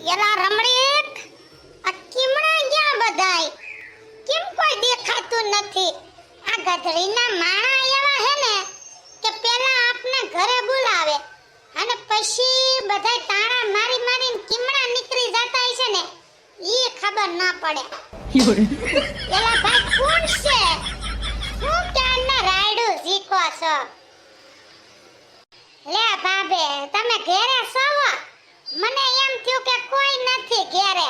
એલા રમણીક, આ કીમણા ગયા બધાય? કેમ કોઈ દેખાતું નથી? આ ગધડીના માણા એવા હે ને કે પેલા આપને ઘરે બોલાવે અને પછી બધાય તાણા મારી મારીને કીમણા નીકળી જતા હશે ને ઈ ખબર ના પડે. એલા ભાઈ કોણ છે? હું ક્યારના રાયડું ઝીકો છો? લે ભાભે, તમે ઘરે છો? મને એમ થયું કે કોઈ નથી ઘરે.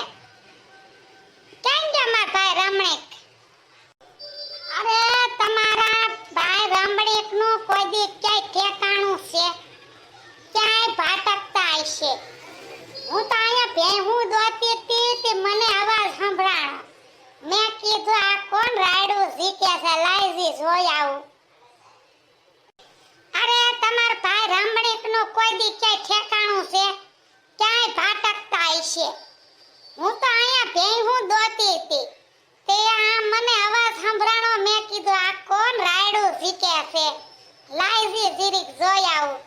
કેમ કે મારા ભાઈ રમણીક? અરે તમારા ભાઈ રમણીક નું કોઈ દી ક્યાંય ઠેકાણું છે? ક્યાંય ભાટકતા હશે. હું તો અહીંયા ભેહું દોતી હતી તે મને અવાજ સંભળાણો. મેં કીધું આ કોણ રાયડું ઝીકે છે, લાઈજી જોઈ આવું. અરે તમારા ભાઈ રમણીક નું કોઈ દી ક્યાંય ઠેકાણું છે? ક્યાંય ભાટકતા હશે. હું તો અહીંયા ભેહું દોતી હતી તે આ મને અવાજ સંભળાણો. મેં કીધું આ કોણ રાયડું ઝીકે છે, લાઈજી જીરીક જોઈ આવું.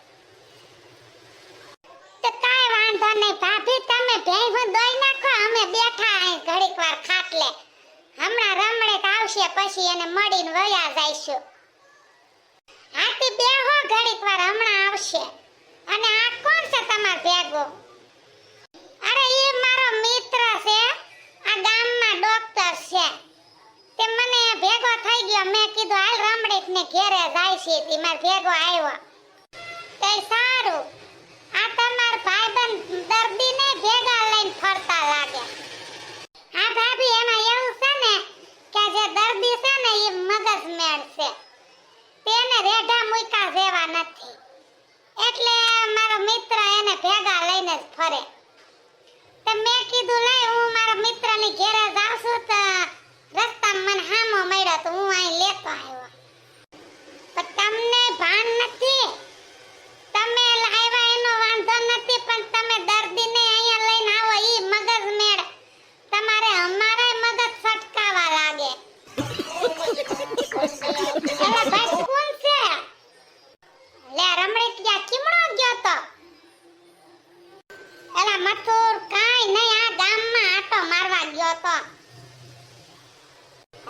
તો કાઈ વાંધો નહીં ભાભી, તમે ભેહું દોઈ નાખો, અમે બેઠા અહીં ઘડીક વાર ખાટલે. હમણાં રમણીક આવશે પછી એને મળીને વયા જઈશું. હાથી બેહો ઘડીક વાર, હમણાં આવશે. અને આ કોણ છે તમાર ભેગો? અરે એ મારો મિત્ર છે, આ ગામમાં ડોક્ટર છે. તે મને ભેગો થઈ ગયો. મેં કીધું હાલ રમણીક ને ઘરે જાય છે, તે માર ભેગો આવ્યો. તે સારું. આ તમાર ભાઈબંધ દર્દીને ભેગા લઈને ફરતા લાગે. હા ભાભી, એમાં એવું છે ને કે જે દર્દી છે ને એ મગજમેળ છે, તેને રેઢા મુકા જેવા નથી. એટલે મારો મિત્ર એને ભેગા લઈને જ ફરે. તો મેં કીધું લઈ હું મારા મિત્રની ઘરે જાઉં છું, તો રસ્તામાં મને હામો મળ્યો તો હું અહીં લેતો આવ્યો. પણ તમને ભાન નથી? તમે લાવ્યા એનો વાંધો નથી, પણ તમે દર્દીને અહીંયા લઈને આવો ઈ મગજમેળ તમારે અમારે મગજ સટકાવા લાગે. એલા ભાઈ કોણ છે? લે રમણીક ગયા કીમણો ગયો તો? એલા મથુર, કાઈ નહીં, આ ગામમાં આટો મારવા ગયો તો.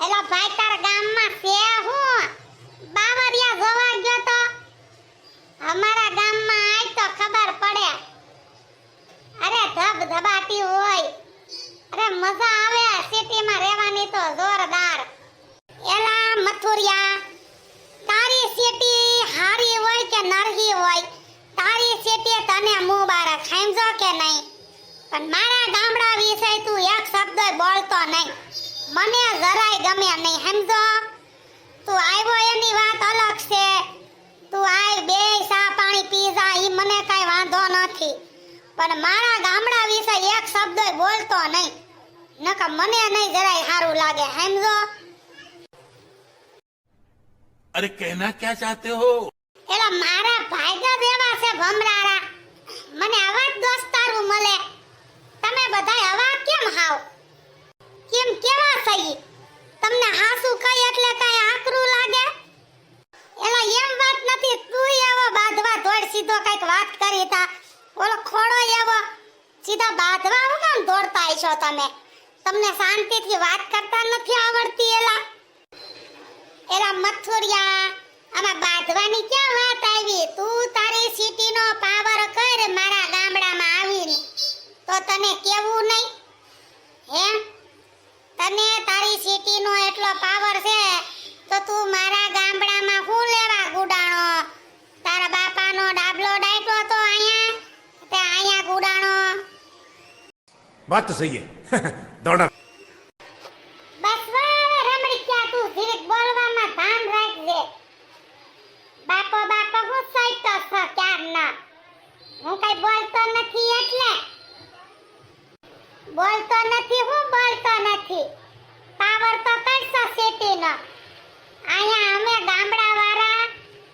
એલા ભાઈ તારા ગામમાં છે હું? બાવરિયા જોવા ગયો તો? અમારા ગામમાં આય તો ખબર પડે. અરે ધબધબાટી હોય. અરે મજા આવે સિટીમાં રહેવાની તો જોરદાર. એલા મથુરિયા, તારી સિટી હારી હોય કે નરહી હોય, તારી સિટી તને મુબારક, સમજો કે નહીં? પણ મારા ગામડા વિશે તું એક શબ્દ બોલતો નહીં. મને જરાય ગમે નહીં, સમજો? તું આવ્યો એની વાત અલગ છે. તું આય બે ચા પાણી પી જા, ઈ મને કાઈ વાંધો નથી. પણ મારા ગામડા વિશે એક શબ્દ બોલતો નહીં, નકર મને નહીં જરાય સારું લાગે, સમજો? अरे कहना क्या चाहते हो? એલા મારા ભાઈગા જેવા છે ભમરારા, મને આવા જ દોસ્તારું મળે. તમે બધાય આવા કેમ હાવ? કેમ કેવા થઈ? તમને હાસુ કઈ એટલે કઈ આકરું લાગે? એલા એમ વાત નથી, તું એવો બાંધવા દોડ સીધો કઈક વાત કરી તા. ઓલો ખોડો એવો સીધા બાંધવા હું કામ દોડતા આઈશો તમે? તમને શાંતિથી વાત કરતા નથી આવડતી? એલા મથુરિયા, આમાં બાંધવાની ક્યાં વાત આવી? તું તારી સિટીનો પાવર કર મારા ગામડામાં આવીને, તો તને કેવું નહીં? હે, તને તારી સિટીનો એટલો પાવર છે તો તું મારા ગામડામાં શું લેવા ગુડાણો? તારા બાપાનો ડાબલો ડાયટો તો અહીંયા, તે અહીંયા ગુડાણો. बात तो सही है दौड़ा બસ વાહ રમણી, ક્યાં તું ધીરે બોલવામાં ભાન રાખજે. બાપો બાપો હું સઈતો છો ક્યારના? હું કઈ બોલતો નથી એટલે બોલતો નથી. હું બોલતો નથી. પાવર તો કરશો સિટીનો. અહીંયા અમે ગામડા વાળા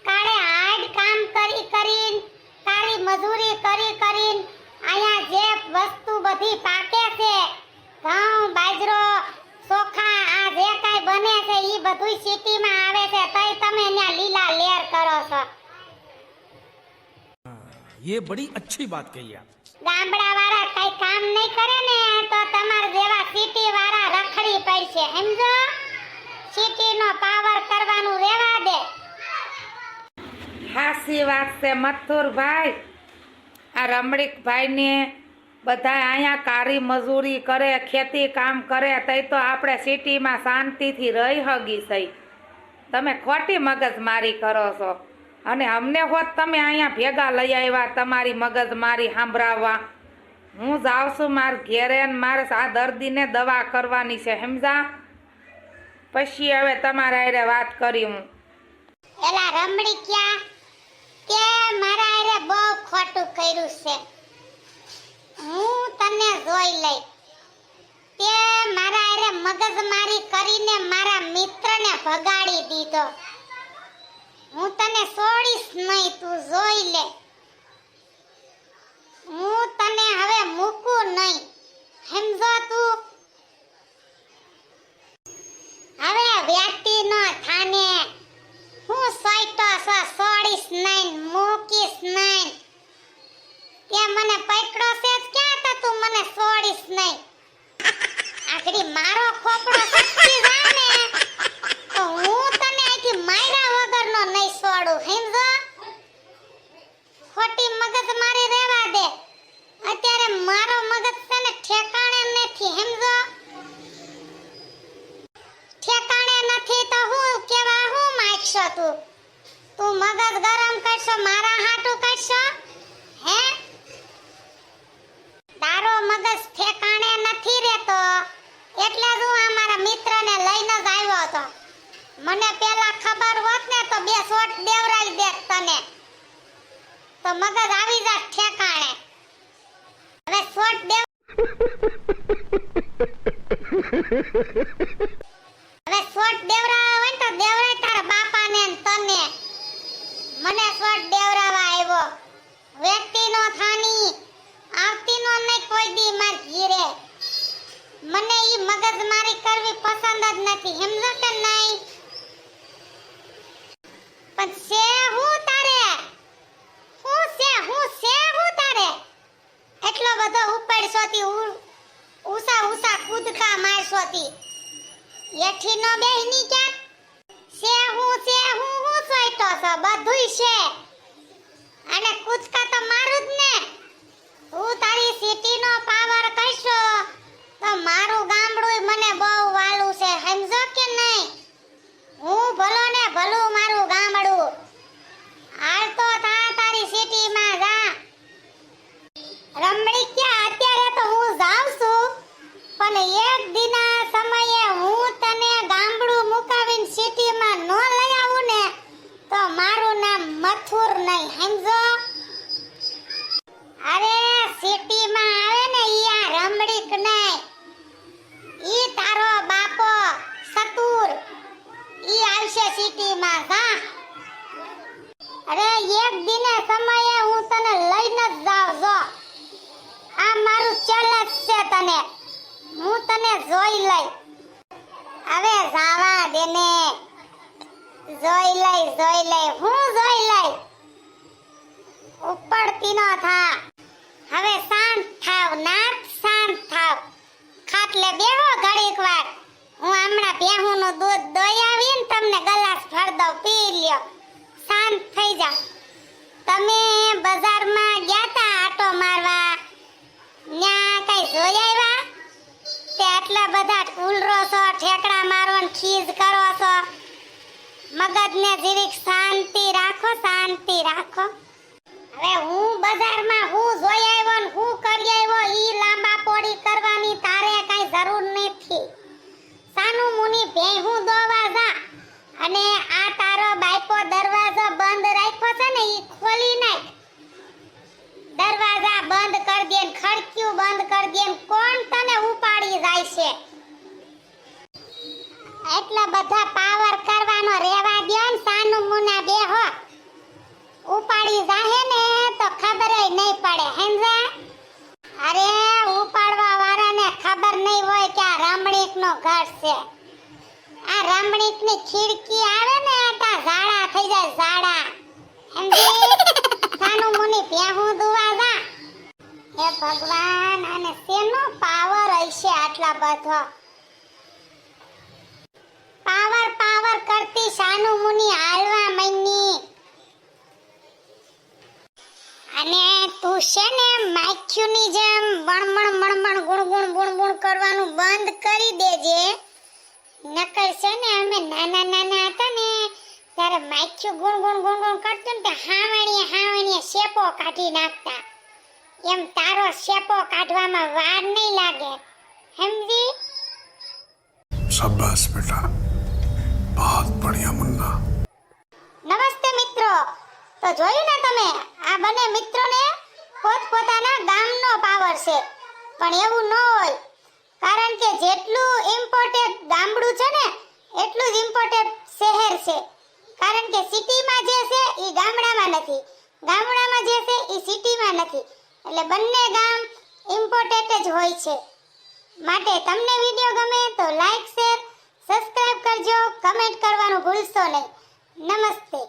કાળે હાર્ડ કામ કરી કરીને, તારી મજૂરી કરી કરીને અહીંયા જે વસ્તુ બધી પાકે છે, ઘઉં બાજરો ચોખા આ જે કાઈ બને છે ઈ બધું સિટીમાં આવે છે, તઈ તમે ત્યાં લીલા લેર કરો છો. ये बड़ी अच्छी बात कही आप. ગામડા વાળા કઈ કામ નહીં સમજો સિટીનો પાવર કરવાનું રહેવા દે. હાસી વાત છે મથુરભાઈ. આ રમણીકભાઈને બધા અહીંયા કારી મજૂરી કરે, ખેતી કામ કરે, તઈ તો આપણે સિટીમાં શાંતિથી રહી હગી સઈ. તમે ખોટી મગજમારી કરો છો અને અમને હોત તમે અહીંયા ભેગા લઈ આવ્યા તમારી મગજમારી સાંભળાવવા. હું જાઉં છું મારા ઘેરે ને મારે આ દર્દીને દવા કરવાની છે સમજા. પછી હવે તમારા હારે વાત કરી હું. એલા રમણીક્યા તે મારા હારે બહુ ખોટું કર્યું છે. હું તને જોઈ લઈ. તે મારા હારે મગજમારી કરીને મારા મિત્રને ભગાડી દીધો. હું તને છોડીશ નહીં, તું જોઈ લે. હું તને હવે મૂકું નહીં, સમજો તું. હવે વ્યક્તિ નો થાને હું સોઈટો છો, છોડીશ નહીં, મૂકીશ નહીં. તે મને પકડો છે જ ક્યાં તો તું મને છોડીશ નહીં. આખરી મારો ખોપડો સચ્ચી જાને તો હું તને આથી માર્યા વગરનો નહીં છોડું, સમજો. ખોટી મગજ મારી રહેવા દે. અત્યારે મારો મગજ છે ને ઠેકાણે નથી, સમજો. ઠેકાણે નથી તો હું કેવા હું માંગશો તું? તું મગજ ગરમ કરશો, મારા હાટું કરશો હે? તારો મગજ ઠેકાણે નથી રહેતો એટલે જ હું અમારા મિત્રને લઈને જ આવ્યો હતો. મને પેલા ખબર હોત ને તો 2 શોટ દેવરાઈ દેત તને, તો મગજ આવી જાત ઠેકાણે. હવે શોટ દેવ હવે શોટ દેવરાવા હોય તો દેવરાય તારા બાપાને ને તને. મને શોટ દેવરાવા આવ્યો. વ્યક્તિનો થાની આવતીનો નહીં કોઈ દી માર ઘીરે. મને ઈ મગજમારી કરવી પસંદ જ નથી, સમજો કે નહીં? પણ છે હું તારે હું તારે એટલો બધો ઉપડશોતી, ઉષા કૂદકા મારશોતી. એઠી નો બેહની ક્યાં છે હું સોઈટો છો, બધુંય છે. અને કૂદકા તો મારું જ ને. હું તારી સિટીનો પાવર કરશો તો મારું ગામડું મને બહુ વાલું છે, સમજો કે નહીં? હું ભલો ને ભલું મારું ગામડું. હાલ તો તારી સિટીમાં જા. રમણીક્યા અત્યારે તો હું જાઉં છું, પણ એક દિના સમયે હું તને ગામડું મુકાવીને સિટીમાં ન લઈ આવું ને તો મારું નામ મથુર નહીં, સમજો. અરે સિટીમાં આવે ને ઈ આ રમણીક નહીં, ઈ તારો બાપો સતુર ઈ આવશે સિટીમાં જા. અરે એક દિને સમયે હું તને લઈને જ જાઉં જો. આ મારું ચેલેન્જ છે તને, હું તને જોઈ લઈ. હવે જાવા દે ને, જોઈ લઈ હું જોઈ લઈ. ઉપડતી નો થા. હવે શાંત થાવ, નાક શાંત થાવ. ખાટલે બેહો ઘડીક વાર. હું હમણાં ભેહુંનું દૂધ દોઈ આવીને તમને ગ્લાસ ભર દઉં, પી લ્યો. શાંત થઈ જા. તમે બજારમાં ગયા તા આટો મારવા, ન્યા કઈ જોઈ આવ્યા? તે આટલા બધા ઉલરો છો, ઠેકડા મારો ને ખીજ કરો છો. મગજને જીરીક શાંતિ રાખો, શાંતિ રાખો. હવે હું બજારમાં હું જોઈ આવ્યો ને હું કરી આવ્યો ઈ લાંબા પોડી કરવાની તારે કઈ જરૂર નથી. સાનું મુની ભેહું દોવા જા. અને આ તારો બાઈપો દરવાજો બંધ રાખ્યો છે ને ઈ ખોલી નાખ. દરવાજા બંધ કરી દે ને ખડક્યું બંધ કરી દે ને કોણ તને ઉપાડી જાય છે? એટલા બધા પાવર કરવાનો રેવા દ્યો ને સાનું મુના બેહો. ઉપાડી જાહે ને તો ખબરય નહીં પડે, સમજા? અરે ઉપાડવા વાળાને ખબર નહીં હોય કે આ રમણીકનો ઘર છે. આ રમણીકની ખીડકી આવે ને તો ઝાડા થઈ જાય, ઝાડા. સમજી? સાનું મુની ભેહું દુવા જા. હે ભગવાન, અને શેનો પાવર હશે આટલા બધો? પાવર પાવર કરતી સાનુ મુની હાલવા માંડી. અને તું છે ને માખ્યુની જેમ વણમણ મણમણ ગુણગુણ ગુણગુણ કરવાનું બંધ કરી દેજે. નકર છે ને અમે નાના નાના હતા ને ત્યારે માખ્યું ગુણગુણ ગુણગુણ કરતું ને તે હાવણીએ શેપો કાઢી નાખતા. એમ તારો શેપો કાઢવામાં વાર નહીં લાગે, સમજી? शाबाश बेटा, बहुत बढ़िया मुन्ना। નમસ્તે મિત્રો. તો જોયું ને તમે, આ બંને મિત્રોને પોતપોતાના ગામનો પાવર છે. પણ એવું ન હોય, કારણ કે જેટલું ઇમ્પોર્ટેડ ગામડું છે ને એટલું જ ઇમ્પોર્ટેડ શહેર છે. કારણ કે સિટીમાં જે છે એ ગામડામાં નથી, ગામડામાં જે છે એ સિટીમાં નથી. એટલે બંને ગામ ઇમ્પોર્ટેન્ટ જ હોય છે. માટે તમને વિડિયો ગમે તો લાઈક શેર સબસ્ક્રાઇબ કરજો, કમેન્ટ કરવાનું ભૂલશો નહીં. નમસ્તે.